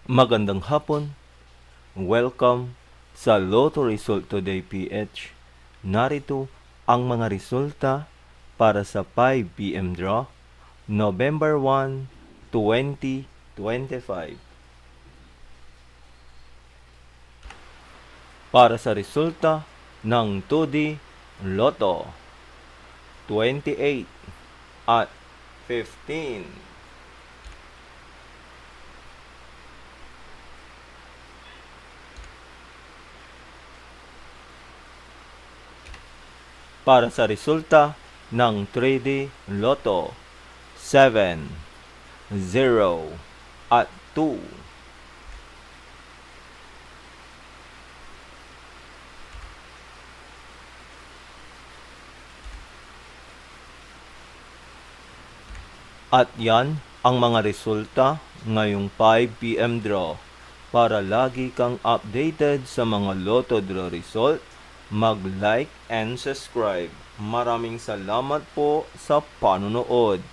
Magandang hapon. Welcome sa Lotto Result Today PH. Narito ang mga resulta para sa 5 PM draw, November 1, 2025. Para sa resulta ng 2D Lotto, 28 at 15. Para sa resulta ng 3D Lotto, 7, 0, at 2. At yan ang mga resulta ngayong 5 PM draw. Para lagi kang updated sa mga Lotto draw result, mag-like and subscribe. Maraming salamat po sa panonood.